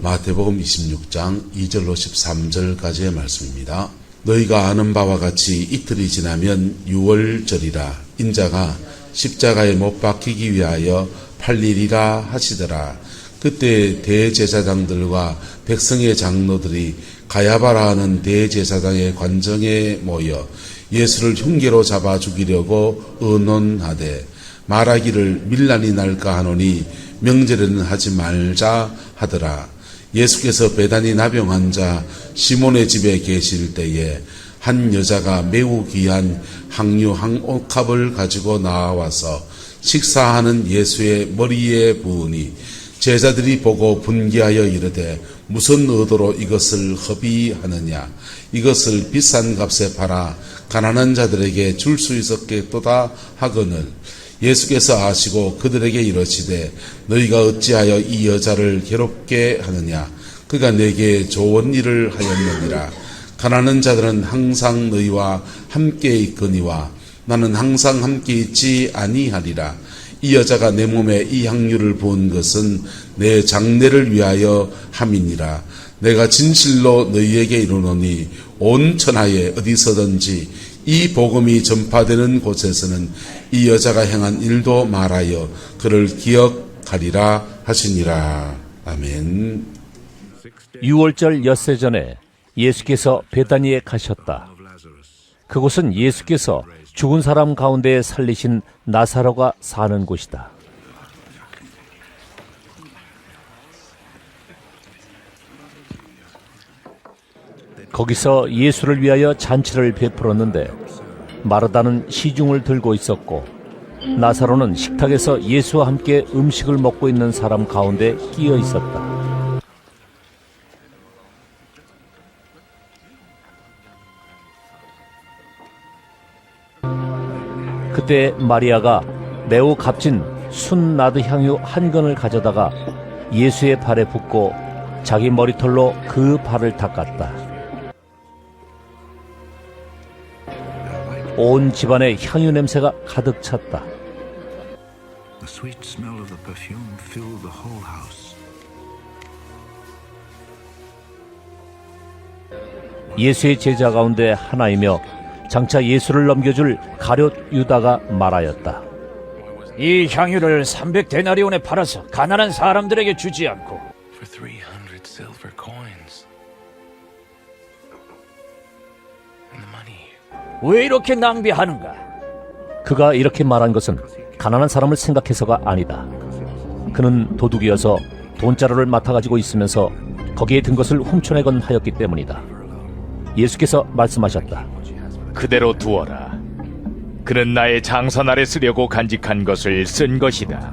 마태복음 26장 2절로 13절까지의 말씀입니다. 너희가 아는 바와 같이 이틀이 지나면 유월절이라 인자가 십자가에 못 박히기 위하여 팔리리라 하시더라. 그때 대제사장들과 백성의 장로들이 가야바라 하는 대제사장의 관정에 모여 예수를 흉계로 잡아 죽이려고 의논하되 말하기를 밀란이 날까 하노니 명절에는 하지 말자 하더라. 예수께서 베다니 나병 환자 시몬의 집에 계실 때에 한 여자가 매우 귀한 향유 한 옥합을 가지고 나와서 식사하는 예수의 머리에 부으니 제자들이 보고 분개하여 이르되 무슨 의도로 이것을 허비하느냐. 이것을 비싼 값에 팔아 가난한 자들에게 줄 수 있었겠도다 하거늘 예수께서 아시고 그들에게 이르시되 너희가 어찌하여 이 여자를 괴롭게 하느냐. 그가 내게 좋은 일을 하였느니라. 가난한 자들은 항상 너희와 함께 있거니와 나는 항상 함께 있지 아니하리라. 이 여자가 내 몸에 이 향유를 부은 것은 내 장례를 위하여 함이니라. 내가 진실로 너희에게 이르노니 온 천하에 어디서든지 이 복음이 전파되는 곳에서는 이 여자가 행한 일도 말하여 그를 기억하리라 하시니라. 아멘. 유월절 엿새 전에 예수께서 베다니에 가셨다. 그곳은 예수께서 죽은 사람 가운데 살리신 나사로가 사는 곳이다. 거기서 예수를 위하여 잔치를 베풀었는데 마르다는 시중을 들고 있었고 나사로는 식탁에서 예수와 함께 음식을 먹고 있는 사람 가운데 끼어 있었다. 그때 마리아가 매우 값진 순나드 향유 한 건을 가져다가 예수의 발에 붓고 자기 머리털로 그 발을 닦았다. 온 집안에 향유 냄새가 가득 찼다. 예수의 제자 가운데 하나이며 장차 예수를 넘겨줄 가룟 유다가 말하였다. 이 향유를 300데나리온에 팔아서 가난한 사람들에게 주지 않고 왜 이렇게 낭비하는가? 그가 이렇게 말한 것은 가난한 사람을 생각해서가 아니다. 그는 도둑이어서 돈자루를 맡아가지고 있으면서 거기에 든 것을 훔쳐내곤 하였기 때문이다. 예수께서 말씀하셨다. 그대로 두어라. 그는 나의 장사날에 쓰려고 간직한 것을 쓴 것이다.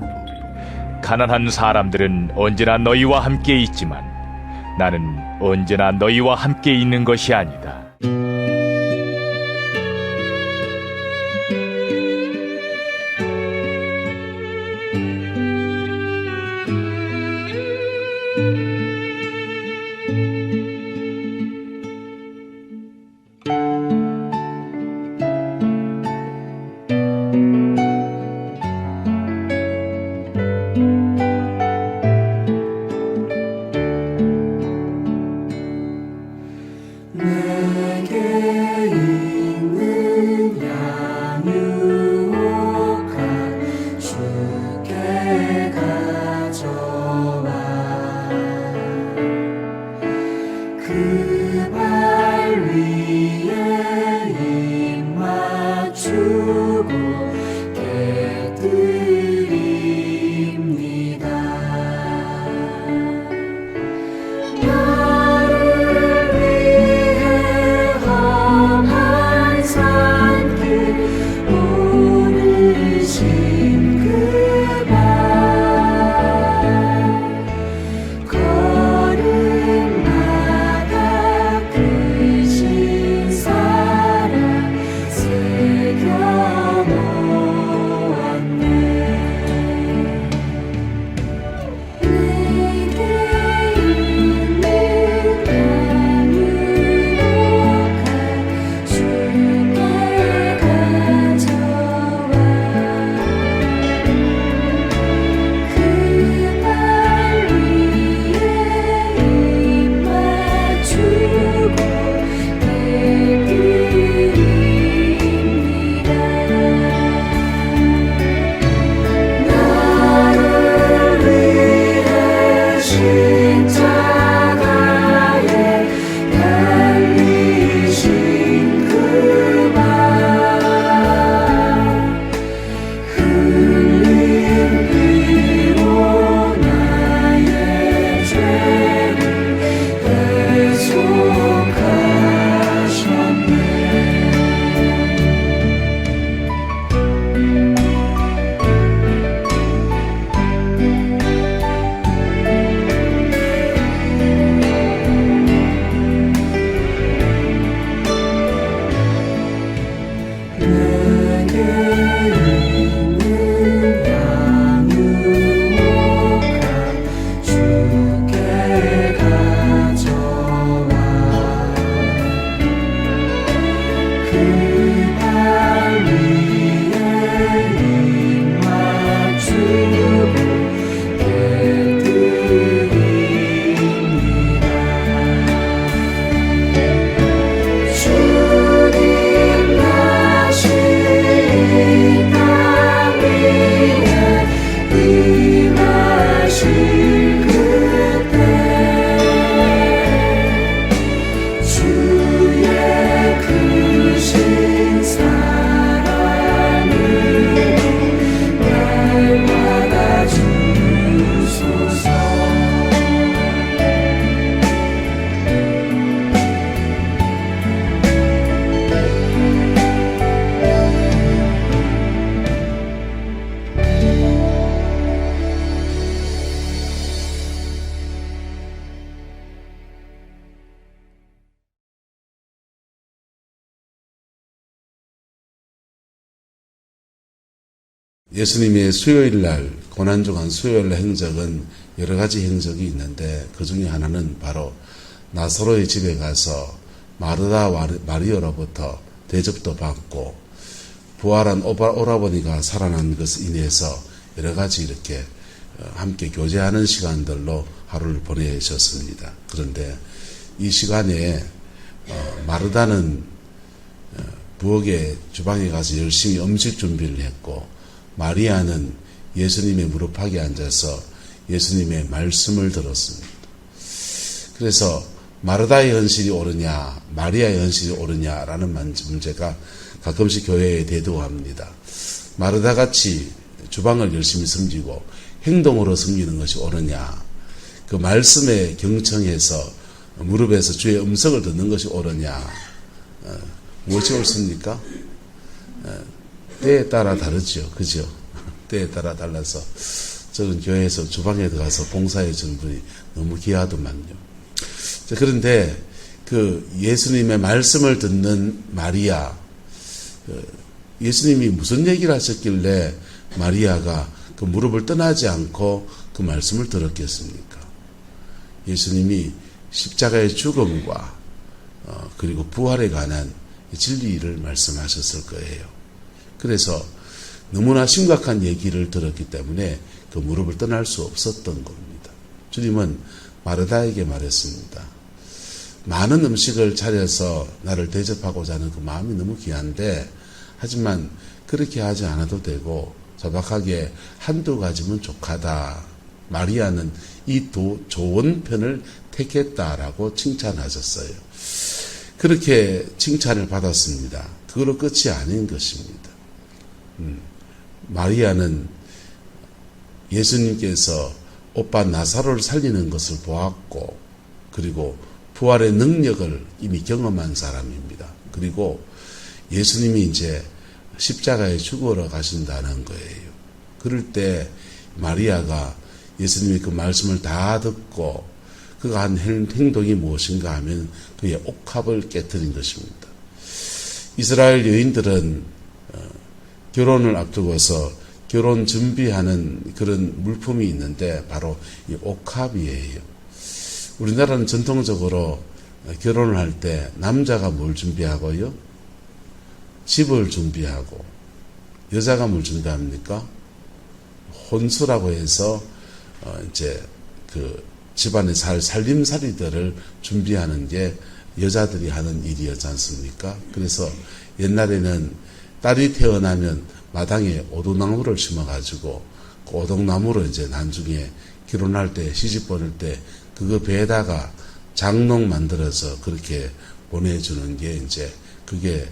가난한 사람들은 언제나 너희와 함께 있지만 나는 언제나 너희와 함께 있는 것이 아니다. 내게 예수님의 수요일날, 고난주간 수요일날 행적은 여러 가지 행적이 있는데 그 중에 하나는 바로 나사로의 집에 가서 마르다 마리아로부터 대접도 받고 부활한 오라버니가 살아난 것을 인해서 여러 가지 이렇게 함께 교제하는 시간들로 하루를 보내셨습니다. 그런데 이 시간에 마르다는 부엌에 주방에 가서 열심히 음식 준비를 했고 마리아는 예수님의 무릎팍에 앉아서 예수님의 말씀을 들었습니다. 그래서 마르다의 헌신이 옳으냐 마리아의 헌신이 옳으냐라는 문제가 가끔씩 교회에 대두합니다. 마르다같이 주방을 열심히 섬기고 행동으로 섬기는 것이 옳으냐 그 말씀에 경청해서 무릎에서 주의 음성을 듣는 것이 옳으냐 무엇이 옳습니까? 때에 따라 다르죠. 그죠? 때에 따라 달라서 저는 교회에서 주방에 들어가서 봉사해 주는 분이 너무 귀하더만요. 그런데 그 예수님의 말씀을 듣는 마리아, 예수님이 무슨 얘기를 하셨길래 마리아가 그 무릎을 떠나지 않고 그 말씀을 들었겠습니까? 예수님이 십자가의 죽음과 그리고 부활에 관한 진리를 말씀하셨을 거예요. 그래서 너무나 심각한 얘기를 들었기 때문에 그 무릎을 떠날 수 없었던 겁니다. 주님은 마르다에게 말했습니다. 많은 음식을 차려서 나를 대접하고자 하는 그 마음이 너무 귀한데 하지만 그렇게 하지 않아도 되고 소박하게 한두 가지면 족하다. 마리아는 이 좋은 편을 택했다라고 칭찬하셨어요. 그렇게 칭찬을 받았습니다. 그걸로 끝이 아닌 것입니다. 마리아는 예수님께서 오빠 나사로를 살리는 것을 보았고 그리고 부활의 능력을 이미 경험한 사람입니다. 그리고 예수님이 이제 십자가에 죽으러 가신다는 거예요. 그럴 때 마리아가 예수님의 그 말씀을 다 듣고 그가 한 행동이 무엇인가 하면 그의 옥합을 깨뜨린 것입니다. 이스라엘 여인들은 결혼을 앞두고서 결혼 준비하는 그런 물품이 있는데 바로 이 옥합이에요. 우리나라는 전통적으로 결혼을 할 때 남자가 뭘 준비하고요? 집을 준비하고 여자가 뭘 준비합니까? 혼수라고 해서 이제 그 집안의 살림살이들을 준비하는 게 여자들이 하는 일이었지 않습니까? 그래서 옛날에는 딸이 태어나면 마당에 오동나무를 심어가지고 그 오동나무로 이제 나중에 결혼할 때 시집 보낼 때 그거 배에다가 장롱 만들어서 그렇게 보내주는 게 이제 그게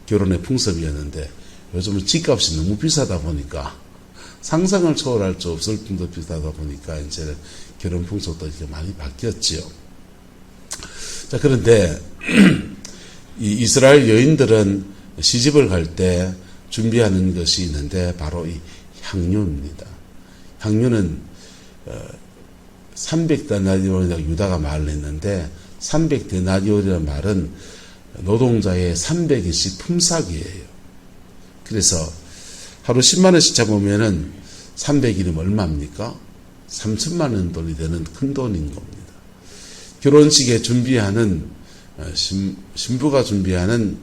결혼의 풍습이었는데 요즘은 집값이 너무 비싸다 보니까 상상을 초월할 수 없을 정도 비싸다 보니까 이제 결혼 풍속도 이렇게 많이 바뀌었지요. 자, 그런데 이 이스라엘 여인들은 시집을 갈 때 준비하는 것이 있는데 바로 이 향유입니다. 향유는 300데나리온이라고 유다가 말을 했는데 300데나리온이라는 말은 노동자의 300일씩 품삯이에요. 그래서 하루 10만 원씩 잡으면은 300일이면 얼마입니까? 3천만 원 돈이 되는 큰 돈인 겁니다. 결혼식에 준비하는 신부가 준비하는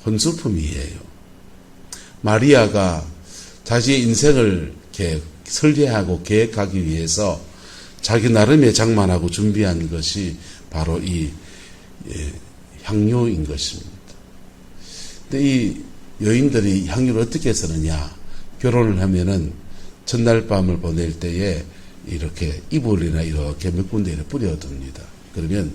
혼수품이에요. 마리아가 자기의 인생을 설계하고 계획하기 위해서 자기 나름의 장만하고 준비한 것이 바로 이 향유인 것입니다. 근데 이 여인들이 향유를 어떻게 쓰느냐? 결혼을 하면은 첫날 밤을 보낼 때에 이렇게 이불이나 이렇게 몇 군데에 뿌려둡니다. 그러면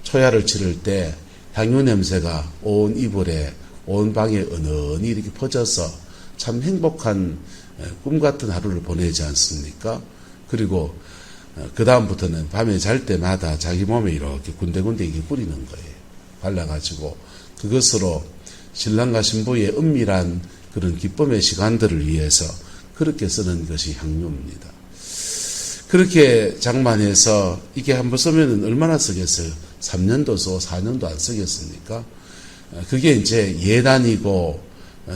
초야를 치를 때 향유 냄새가 온 이불에 온 방에 은은히 이렇게 퍼져서 참 행복한 꿈 같은 하루를 보내지 않습니까? 그리고 그 다음부터는 밤에 잘 때마다 자기 몸에 이렇게 군데군데 이게 뿌리는 거예요. 발라가지고 그것으로 신랑과 신부의 은밀한 그런 기쁨의 시간들을 위해서 그렇게 쓰는 것이 향유입니다. 그렇게 장만해서 이게 한번 쓰면 얼마나 쓰겠어요? 3년도 써 4년도 안 쓰겠습니까? 그게 이제 예단이고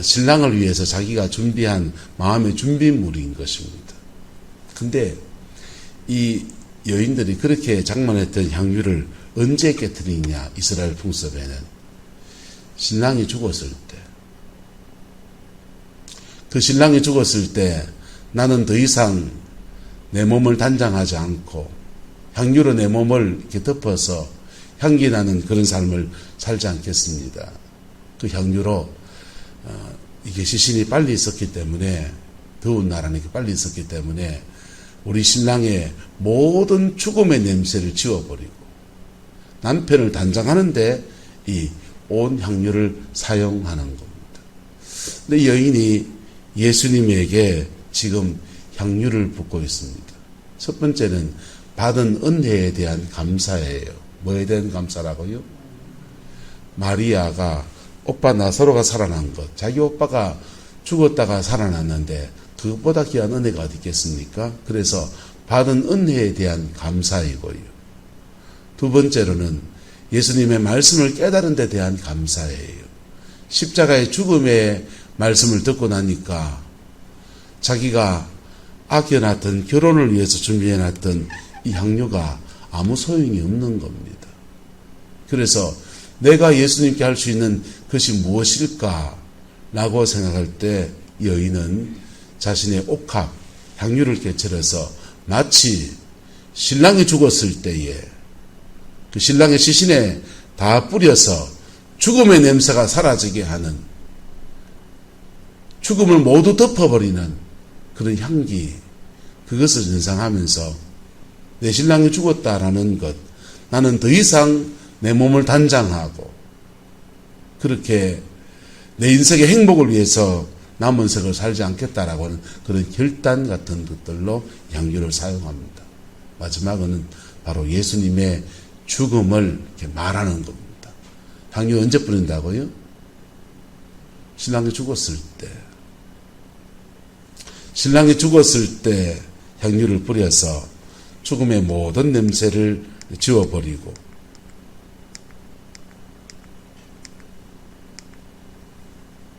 신랑을 위해서 자기가 준비한 마음의 준비물인 것입니다. 근데 이 여인들이 그렇게 장만했던 향유를 언제 깨뜨리냐, 이스라엘 풍습에는 신랑이 죽었을 때, 그 신랑이 죽었을 때 나는 더 이상 내 몸을 단장하지 않고 향유로 내 몸을 이렇게 덮어서 향기 나는 그런 삶을 살지 않겠습니다. 그 향유로 이게 시신이 빨리 있었기 때문에, 더운 나라는 이렇게 빨리 있었기 때문에 우리 신랑의 모든 죽음의 냄새를 지워버리고 남편을 단장하는데 이 온 향유를 사용하는 겁니다. 근데 여인이 예수님에게 지금 향유를 붓고 있습니다. 첫 번째는 받은 은혜에 대한 감사예요. 뭐에 대한 감사라고요? 마리아가 오빠 나사로가 살아난 것, 자기 오빠가 죽었다가 살아났는데 그것보다 귀한 은혜가 어디 있겠습니까? 그래서 받은 은혜에 대한 감사이고요. 두 번째로는 예수님의 말씀을 깨달은 데 대한 감사예요. 십자가의 죽음의 말씀을 듣고 나니까 자기가 아껴놨던, 결혼을 위해서 준비해놨던 이 향유가 아무 소용이 없는 겁니다. 그래서 내가 예수님께 할 수 있는 것이 무엇일까 라고 생각할 때 여인은 자신의 옥합, 향유를 깨뜨려서 마치 신랑이 죽었을 때에 그 신랑의 시신에 다 뿌려서 죽음의 냄새가 사라지게 하는, 죽음을 모두 덮어버리는 그런 향기, 그것을 연상하면서 내 신랑이 죽었다라는 것, 나는 더 이상 내 몸을 단장하고 그렇게 내 인생의 행복을 위해서 남은 생을 살지 않겠다라고 하는 그런 결단 같은 것들로 향유를 사용합니다. 마지막은 바로 예수님의 죽음을 이렇게 말하는 겁니다. 향유 언제 뿌린다고요? 신랑이 죽었을 때. 신랑이 죽었을 때 향유를 뿌려서 죽음의 모든 냄새를 지워버리고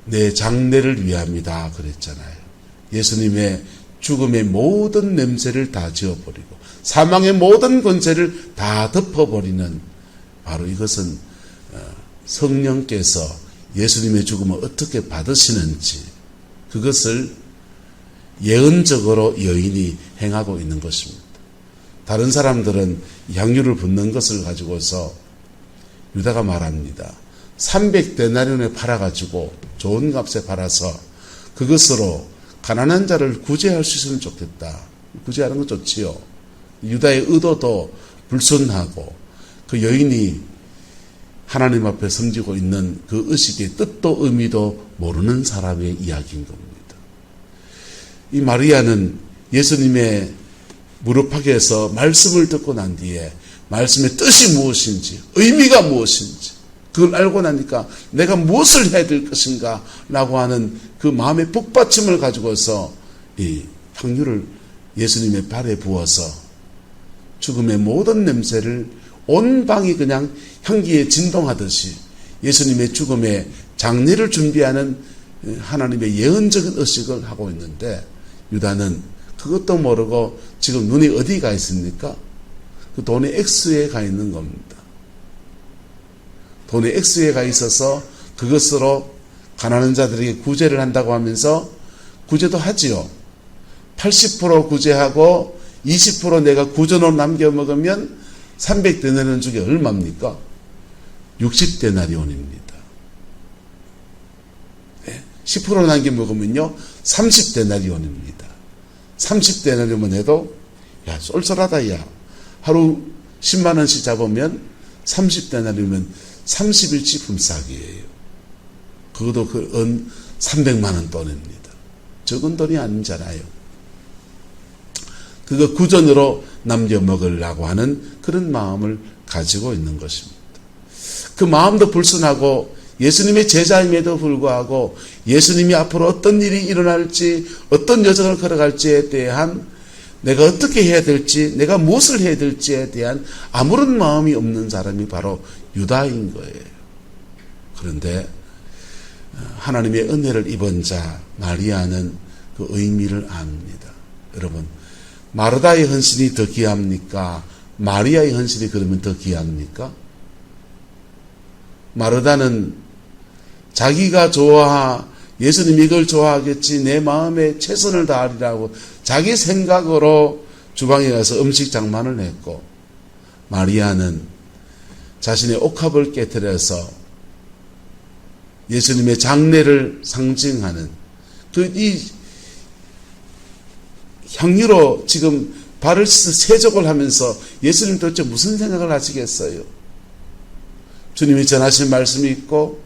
내 장례를 위함이다 그랬잖아요. 예수님의 죽음의 모든 냄새를 다 지워버리고 사망의 모든 권세를 다 덮어버리는, 바로 이것은 성령께서 예수님의 죽음을 어떻게 받으시는지 그것을 예언적으로 여인이 행하고 있는 것입니다. 다른 사람들은 향유를 붓는 것을 가지고서 유다가 말합니다. 300데나리온에 팔아가지고 좋은 값에 팔아서 그것으로 가난한 자를 구제할 수 있으면 좋겠다. 구제하는 건 좋지요. 유다의 의도도 불순하고 그 여인이 하나님 앞에 섬기고 있는 그 의식의 뜻도 의미도 모르는 사람의 이야기인 겁니다. 이 마리아는 예수님의 무릎팍에서 말씀을 듣고 난 뒤에 말씀의 뜻이 무엇인지, 의미가 무엇인지 그걸 알고 나니까 내가 무엇을 해야 될 것인가 라고 하는 그 마음의 북받침을 가지고서 이 향유를 예수님의 발에 부어서 죽음의 모든 냄새를 온 방이 그냥 향기에 진동하듯이 예수님의 죽음의 장례를 준비하는 하나님의 예언적인 의식을 하고 있는데, 유다는 그것도 모르고 지금 눈이 어디 가 있습니까? 그 돈의 X에 가 있는 겁니다. 돈의 X에 가 있어서 그것으로 가난한 자들에게 구제를 한다고 하면서 구제도 하지요. 80% 구제하고 20% 내가 구전으로 남겨 먹으면 300데나리온 중에 얼마입니까? 60데나리온입니다. 10% 남겨 먹으면요 30데나리온입니다. 30데나리온만 해도 야 쏠쏠하다 야. 하루 10만 원씩 잡으면 30데나리온이면 30일치 품삯이에요. 그것도 은 300만 원 돈입니다. 적은 돈이 아니잖아요. 그거 구전으로 남겨 먹으려고 하는 그런 마음을 가지고 있는 것입니다. 그 마음도 불순하고 예수님의 제자임에도 불구하고 예수님이 앞으로 어떤 일이 일어날지, 어떤 여정을 걸어갈지에 대한, 내가 어떻게 해야 될지, 내가 무엇을 해야 될지에 대한 아무런 마음이 없는 사람이 바로 유다인 거예요. 그런데 하나님의 은혜를 입은 자 마리아는 그 의미를 압니다. 여러분, 마르다의 헌신이 더 귀합니까? 마리아의 헌신이 그러면 더 귀합니까? 마르다는 자기가 예수님이 이걸 좋아하겠지, 내 마음에 최선을 다하리라고 자기 생각으로 주방에 가서 음식 장만을 했고, 마리아는 자신의 옥합을 깨뜨려서 예수님의 장례를 상징하는 이 향유로 지금 발을 세족을 하면서 예수님 도대체 무슨 생각을 하시겠어요? 주님이 전하신 말씀이 있고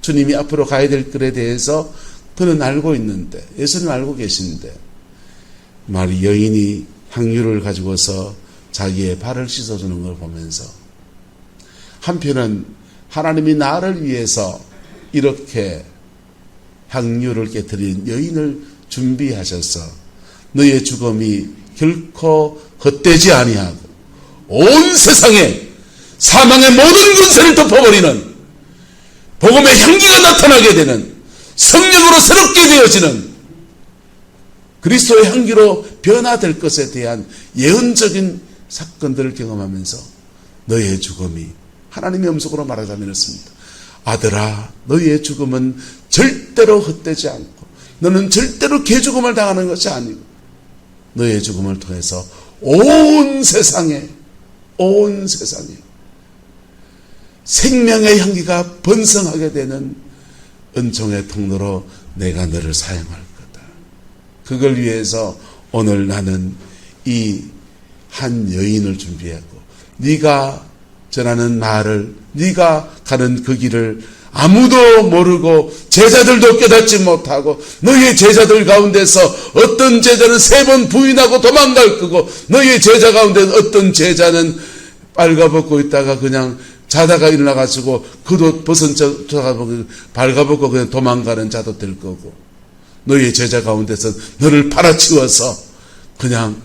주님이 앞으로 가야 될 길에 대해서 그는 알고 있는데, 예수님 알고 계신데, 마리 여인이 향유를 가지고서 자기의 발을 씻어주는 걸 보면서 한편은 하나님이 나를 위해서 이렇게 향유를 깨뜨린 여인을 준비하셔서 너의 죽음이 결코 헛되지 아니하고 온 세상에 사망의 모든 권세를 덮어버리는 복음의 향기가 나타나게 되는, 성령으로 새롭게 되어지는 그리스도의 향기로 변화될 것에 대한 예언적인 사건들을 경험하면서 너의 죽음이, 하나님의 음성으로 말하자면 이렇습니다. 아들아, 너의 죽음은 절대로 헛되지 않고 너는 절대로 개죽음을 당하는 것이 아니고 너의 죽음을 통해서 온 세상에 생명의 향기가 번성하게 되는 은총의 통로로 내가 너를 사용할 거다. 그걸 위해서 오늘 나는 이 한 여인을 준비했고, 네가 전하는 말을, 네가 가는 그 길을 아무도 모르고 제자들도 깨닫지 못하고, 너희의 제자들 가운데서 어떤 제자는 3번 부인하고 도망갈 거고, 너희의 제자 가운데 어떤 제자는 빨가벗고 있다가 그냥 자다가 일어나가지고 그도 벗은 척 발가벗고 그냥 도망가는 자도 될 거고, 너희의 제자 가운데서 너를 팔아치워서 그냥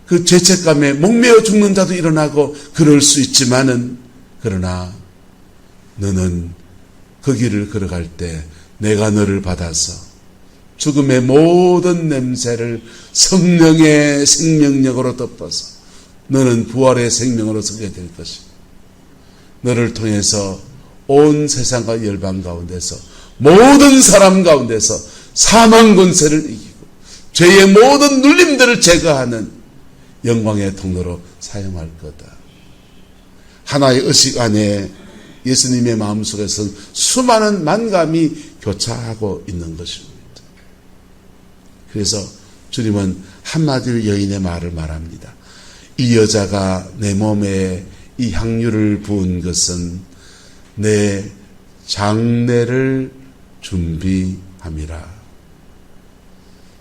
그 죄책감에 목매어 죽는 자도 일어나고 그럴 수 있지만은, 그러나 너는 그 길을 걸어갈 때 내가 너를 받아서 죽음의 모든 냄새를 성령의 생명력으로 덮어서 너는 부활의 생명으로 서게 될 것이고, 너를 통해서 온 세상과 열방 가운데서 모든 사람 가운데서 사망 권세를 이기고 죄의 모든 눌림들을 제거하는 영광의 통로로 사용할 거다. 하나의 의식 안에 예수님의 마음속에서는 수많은 만감이 교차하고 있는 것입니다. 그래서 주님은 한마디로 여인의 말을 말합니다. 이 여자가 내 몸에 이 향유를 부은 것은 내 장례를 준비함이라.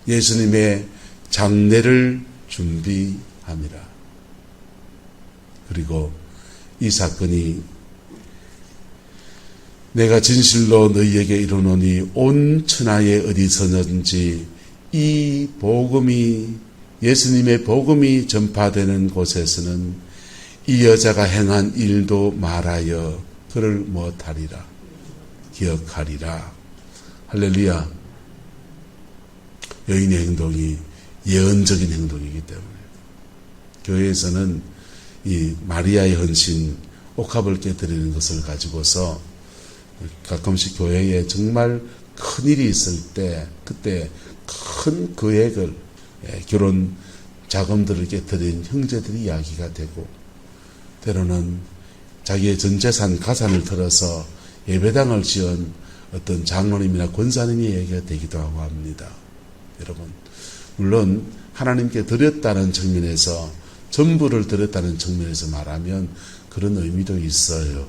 예수님의 장례를 준비함이라. 그리고 이 사건이 내가 진실로 너희에게 이르노니 온 천하에 어디서든지 이 복음이, 예수님의 복음이 전파되는 곳에서는 이 여자가 행한 일도 말하여 그를 못하리라, 기억하리라. 할렐루야. 여인의 행동이 예언적인 행동이기 때문에 교회에서는 이 마리아의 헌신, 옥합을 깨뜨리는 것을 가지고서 가끔씩 교회에 정말 큰일이 있을 때 그때 큰 계획을, 결혼 자금들을 깨뜨린 형제들이 이야기가 되고, 때로는 자기의 전 재산 가산을 털어서 예배당을 지은 어떤 장로님이나 권사님이 얘기가 되기도 하고 합니다. 여러분, 물론 하나님께 드렸다는 측면에서, 전부를 드렸다는 측면에서 말하면 그런 의미도 있어요.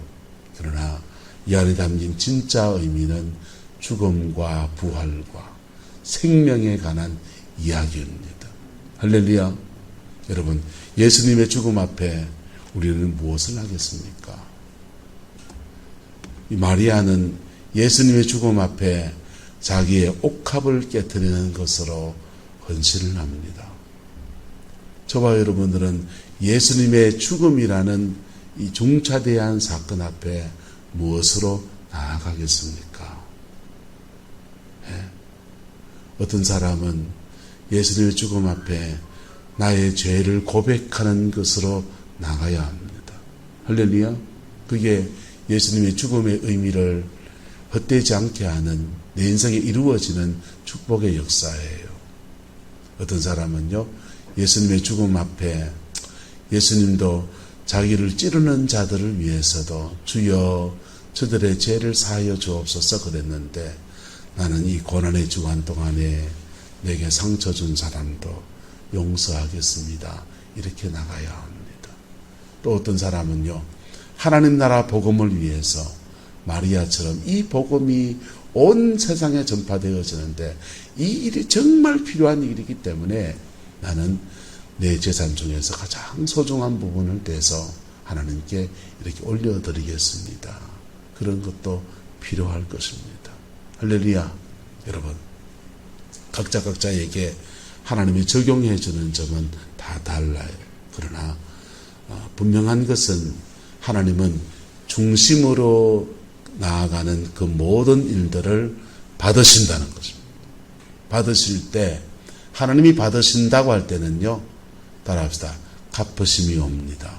그러나 이 안에 담긴 진짜 의미는 죽음과 부활과 생명에 관한 이야기입니다. 할렐루야. 여러분, 예수님의 죽음 앞에 우리는 무엇을 하겠습니까? 이 마리아는 예수님의 죽음 앞에 자기의 옥합을 깨뜨리는 것으로 헌신을 합니다. 저와 여러분들은 예수님의 죽음이라는 이 중차대한 사건 앞에 무엇으로 나아가겠습니까? 예? 어떤 사람은 예수님의 죽음 앞에 나의 죄를 고백하는 것으로 나가야 합니다. 할렐루야. 그게 예수님의 죽음의 의미를 헛되지 않게 하는 내 인생에 이루어지는 축복의 역사예요. 어떤 사람은요, 예수님의 죽음 앞에 예수님도 자기를 찌르는 자들을 위해서도 주여 저들의 죄를 사하여 주옵소서 그랬는데 나는 이 고난의 주간 동안에 내게 상처 준 사람도 용서하겠습니다. 이렇게 나가야 합니다. 또 어떤 사람은요, 하나님 나라 복음을 위해서 마리아처럼 이 복음이 온 세상에 전파되어지는데 이 일이 정말 필요한 일이기 때문에 나는 내 재산 중에서 가장 소중한 부분을 떼서 하나님께 이렇게 올려드리겠습니다. 그런 것도 필요할 것입니다. 할렐루야. 여러분, 각자에게 하나님이 적용해 주는 점은 다 달라요. 그러나 분명한 것은 하나님은 중심으로 나아가는 그 모든 일들을 받으신다는 것입니다. 받으실 때 하나님이 받으신다고 할 때는요, 따라합시다. 갚으심이 옵니다.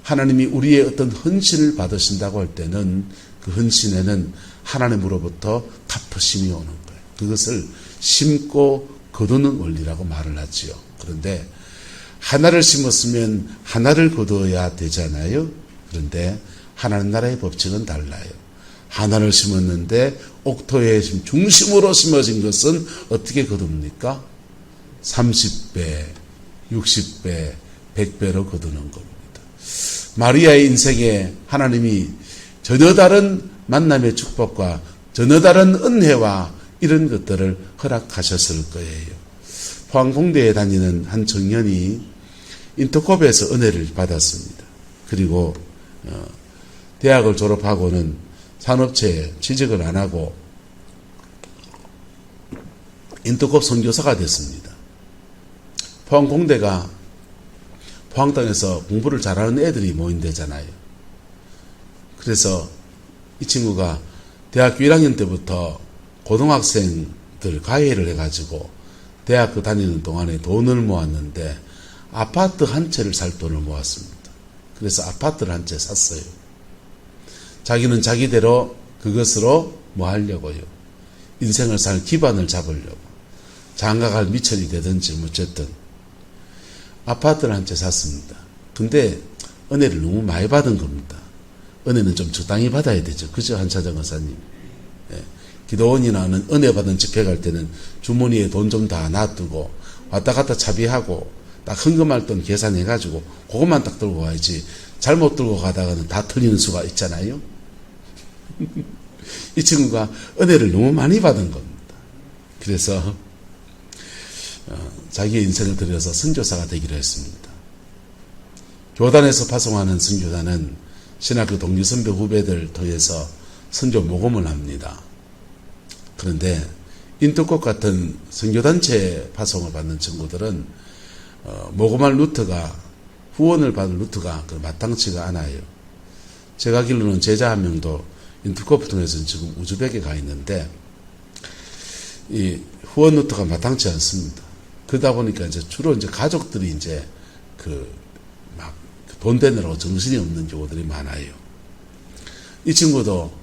하나님이 우리의 어떤 헌신을 받으신다고 할 때는 그 헌신에는 하나님으로부터 갚으심이 오는 거예요. 그것을 심고 거두는 원리라고 말을 하지요. 그런데 하나를 심었으면 하나를 거두어야 되잖아요. 그런데 하나님 나라의 법칙은 달라요. 하나를 심었는데 옥토의 중심으로 심어진 것은 어떻게 거둡니까? 30배, 60배, 100배로 거두는 겁니다. 마리아의 인생에 하나님이 전혀 다른 만남의 축복과 전혀 다른 은혜와 이런 것들을 허락하셨을 거예요. 포항공대에 다니는 한 청년이 인터콥에서 은혜를 받았습니다. 그리고 대학을 졸업하고는 산업체에 취직을 안 하고 인터콥 선교사가 됐습니다. 포항공대가 포항 땅에서 공부를 잘하는 애들이 모인 데잖아요. 그래서 이 친구가 대학교 1학년 때부터 고등학생들 가해를 해가지고 대학교 다니는 동안에 돈을 모았는데 아파트 한 채를 살 돈을 모았습니다. 그래서 아파트를 한 채 샀어요. 자기는 자기대로 그것으로 뭐 하려고요? 인생을 살 기반을 잡으려고. 장가갈 미천이 되든지 어쨌든 아파트를 한 채 샀습니다. 근데 은혜를 너무 많이 받은 겁니다. 은혜는 좀 적당히 받아야 되죠. 그죠? 한차정 의사님. 예. 기도원이나 은혜 받은 집회 갈 때는 주머니에 돈 좀 다 놔두고 왔다 갔다 차비하고 딱 헌금할 돈 계산해가지고 그것만 딱 들고 가야지. 잘못 들고 가다가는 다 틀리는 수가 있잖아요. 이 친구가 은혜를 너무 많이 받은 겁니다. 그래서 자기의 인생을 들여서 선교사가 되기로 했습니다. 교단에서 파송하는 선교사는 신학교 동료 선배 후배들 통해서 선교 모금을 합니다. 그런데 인터콥 같은 선교단체 파송을 받는 친구들은 모금할 루트가 후원을 받을 루트가 마땅치가 않아요. 제가 알기로는 제자 한 명도 인터콥 통해서 지금 우즈벡에 가 있는데 이 후원 루트가 마땅치 않습니다. 그러다 보니까 이제 주로 이제 가족들이 이제 돈 되느라고 정신이 없는 경우들이 많아요. 이 친구도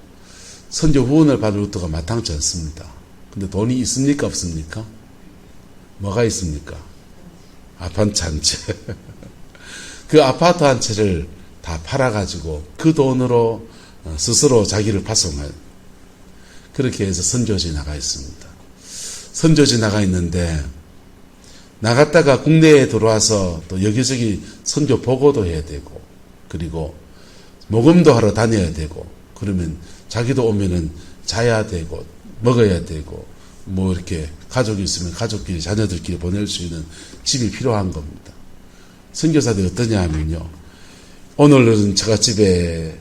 선교 후원을 받을 루트가 마땅치 않습니다. 근데 돈이 있습니까? 없습니까? 뭐가 있습니까? 아파트 한 채. 그 아파트 한 채를 다 팔아가지고 그 돈으로 스스로 자기를 파송할. 그렇게 해서 선교지 나가 있습니다. 선교지 나가 있는데 나갔다가 국내에 들어와서 또 여기저기 선교 보고도 해야 되고 그리고 모금도 하러 다녀야 되고 그러면 자기도 오면은 자야 되고 먹어야 되고 뭐 이렇게 가족이 있으면 가족끼리 자녀들끼리 보낼 수 있는 집이 필요한 겁니다. 선교사들이 어떠냐 하면요. 오늘은 처갓집에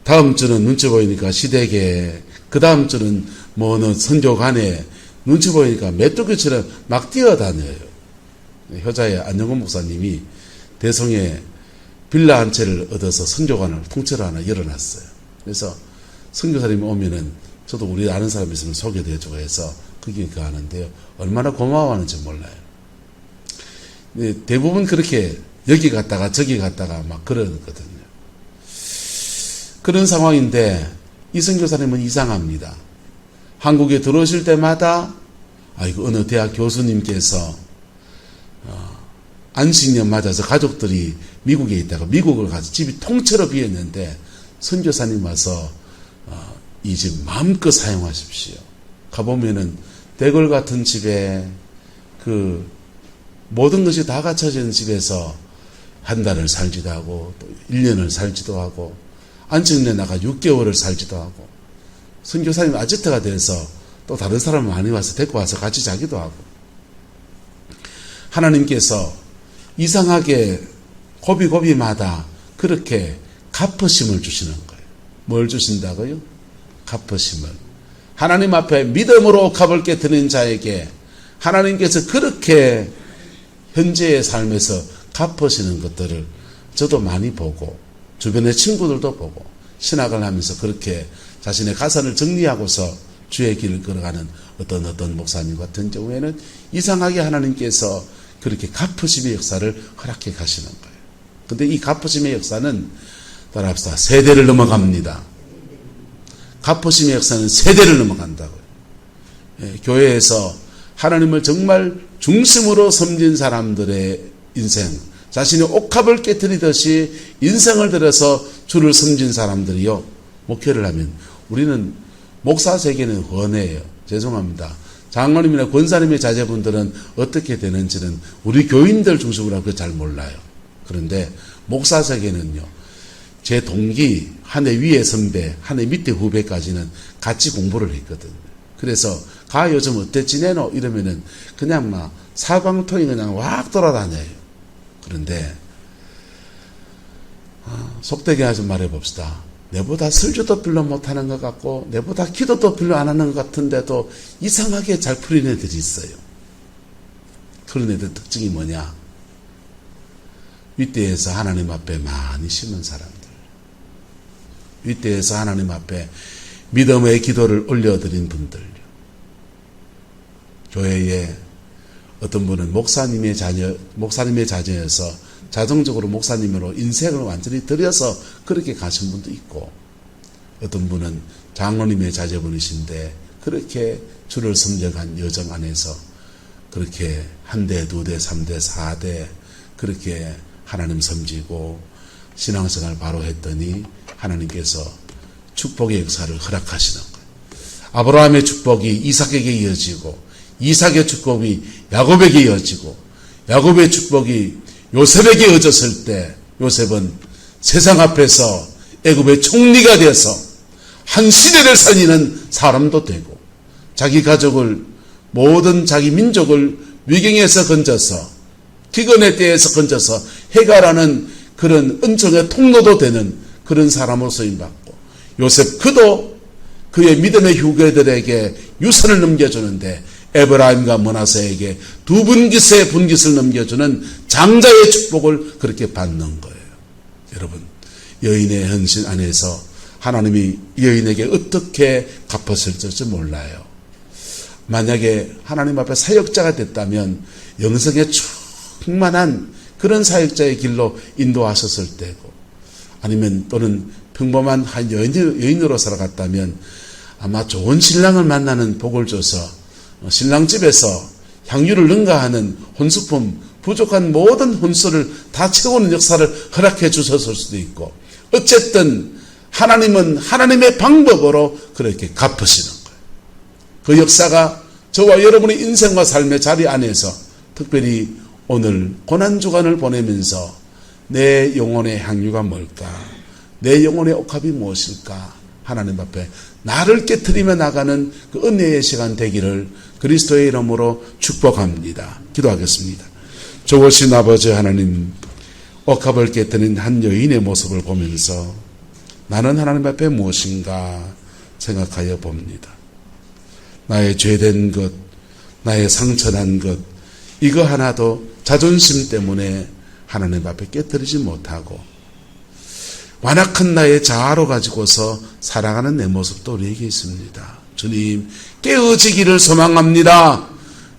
다음 주는 눈치 보이니까 시댁에 그 다음 주는 뭐 어느 선교관에 눈치 보이니까 메뚜기처럼 막 뛰어다녀요. 효자의 안영건 목사님이 대성에 빌라 한 채를 얻어서 선교관을 통째로 하나 열어놨어요. 그래서 선교사님이 오면은 저도 우리 아는 사람 있으면 소개도 해주고 해서 거기 가는데요. 얼마나 고마워하는지 몰라요. 근데 대부분 그렇게 여기 갔다가 저기 갔다가 막 그러거든요. 그런 상황인데 이 선교사님은 이상합니다. 한국에 들어오실 때마다 아이고 어느 대학 교수님께서 안식년 맞아서 가족들이 미국에 있다가 미국을 가서 집이 통째로 비었는데 선교사님 와서 이 집 마음껏 사용하십시오. 가보면은 대궐 같은 집에 그 모든 것이 다 갖춰진 집에서 한 달을 살지도 하고 또 1년을 살지도 하고 안식년 나가 6개월을 살지도 하고 선교사님 아지트가 돼서 또 다른 사람 많이 와서 데리고 와서 같이 자기도 하고 하나님께서 이상하게 고비고비마다 그렇게 갚으심을 주시는 거예요. 뭘 주신다고요? 갚으심을. 하나님 앞에 믿음으로 값을 깨뜨린 자에게 하나님께서 그렇게 현재의 삶에서 갚으시는 것들을 저도 많이 보고 주변의 친구들도 보고 신학을 하면서 그렇게 자신의 가산을 정리하고서 주의 길을 걸어가는 어떤 목사님 같은 경우에는 이상하게 하나님께서 그렇게 갚으심의 역사를 허락해 가시는 거예요. 근데 이 갚으심의 역사는 따라합시다. 세대를 넘어갑니다. 갚으심의 역사는 세대를 넘어간다고요. 교회에서 하나님을 정말 중심으로 섬긴 사람들의 인생, 자신의 옥합을 깨뜨리듯이 인생을 들여서 주를 섬긴 사람들이요. 목회를 하면 우리는 목사 세계는 훤해요. 죄송합니다. 장로님이나 권사님의 자제분들은 어떻게 되는지는 우리 교인들 중심으로 잘 몰라요. 그런데 목사 세계는요. 제 동기, 한 해 위에 선배, 한 해 밑에 후배까지는 같이 공부를 했거든요. 그래서 가 요즘 어때 지내노? 이러면은 그냥 막 사방통이 그냥 확 돌아다녀요. 그런데 속되게 하지 말해봅시다. 내보다 설교도 별로 못하는 것 같고 내보다 기도도 별로 안 하는 것 같은데도 이상하게 잘 풀린 애들이 있어요. 그런 애들 특징이 뭐냐? 윗대에서 하나님 앞에 많이 심은 사람들, 윗대에서 하나님 앞에 믿음의 기도를 올려드린 분들, 교회에 어떤 분은 목사님의 자녀여서 자동적으로 목사님으로 인생을 완전히 들여서 그렇게 가신 분도 있고, 어떤 분은 장로님의 자제분이신데 그렇게 주를 섬겨간 여정 안에서 그렇게 한 대, 두 대, 3대, 4대 그렇게 하나님 섬기고 신앙생활 바로 했더니 하나님께서 축복의 역사를 허락하시는 거예요. 아브라함의 축복이 이삭에게 이어지고, 이삭의 축복이 야곱에게 이어지고, 야곱의 축복이 요셉에게 이어졌을 때 요셉은 세상 앞에서 애굽의 총리가 되어서 한 시대를 살리는 사람도 되고, 자기 가족을, 모든 자기 민족을 위경에서 건져서 기근의 때에서 건져서 해결하는 그런 은총의 통로도 되는 그런 사람으로 쓰임받고, 요셉 그도 그의 믿음의 후계들에게 유산을 넘겨주는데 에브라임과 머나세에게 두 분깃의 분깃을 넘겨주는 장자의 축복을 그렇게 받는 거예요. 여러분, 여인의 헌신 안에서 하나님이 여인에게 어떻게 갚았을지 몰라요. 만약에 하나님 앞에 사역자가 됐다면 영성에 충만한 그런 사역자의 길로 인도하셨을 때고, 아니면 또는 평범한 한 여인으로 살아갔다면 아마 좋은 신랑을 만나는 복을 줘서 신랑집에서 향유를 능가하는 혼수품, 부족한 모든 혼수를 다 채우는 역사를 허락해 주셨을 수도 있고, 어쨌든 하나님은 하나님의 방법으로 그렇게 갚으시는 거예요. 그 역사가 저와 여러분의 인생과 삶의 자리 안에서 특별히 오늘 고난주간을 보내면서 내 영혼의 향유가 뭘까? 내 영혼의 옥합이 무엇일까? 하나님 앞에 나를 깨트리며 나가는 그 은혜의 시간 되기를 그리스도의 이름으로 축복합니다. 기도하겠습니다. 좋으신 아버지 하나님, 옥합을 깨트린 한 여인의 모습을 보면서 나는 하나님 앞에 무엇인가 생각하여 봅니다. 나의 죄된 것, 나의 상처난 것, 이거 하나도 자존심 때문에 하나님 앞에 깨트리지 못하고, 완악한 나의 자아로 가지고서 살아가는 내 모습도 우리에게 있습니다. 주님, 깨어지기를 소망합니다.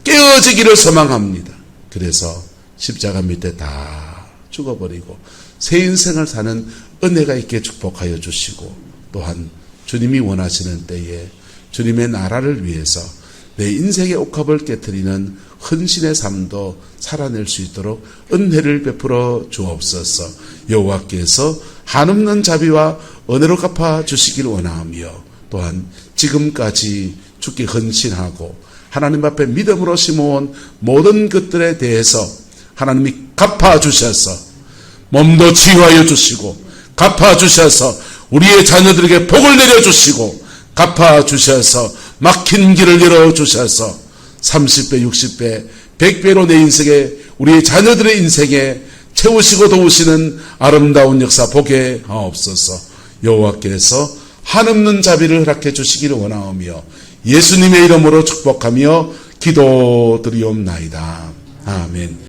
깨어지기를 소망합니다. 그래서 십자가 밑에 다 죽어버리고 새 인생을 사는 은혜가 있게 축복하여 주시고, 또한 주님이 원하시는 때에 주님의 나라를 위해서 내 인생의 옥합을 깨트리는 헌신의 삶도 살아낼 수 있도록 은혜를 베풀어 주옵소서. 여호와께서 한없는 자비와 은혜로 갚아 주시기를 원하며, 또한 지금까지 주께 헌신하고 하나님 앞에 믿음으로 심어온 모든 것들에 대해서 하나님이 갚아 주셔서 몸도 치유하여 주시고, 갚아 주셔서 우리의 자녀들에게 복을 내려 주시고, 갚아 주셔서 막힌 길을 열어 주셔서 30배, 60배, 100배로 내 인생에, 우리의 자녀들의 인생에 채우시고 도우시는 아름다운 역사 보게 하옵소서. 여호와께서 한없는 자비를 허락해 주시기를 원하오며 예수님의 이름으로 축복하며 기도드리옵나이다. 아멘.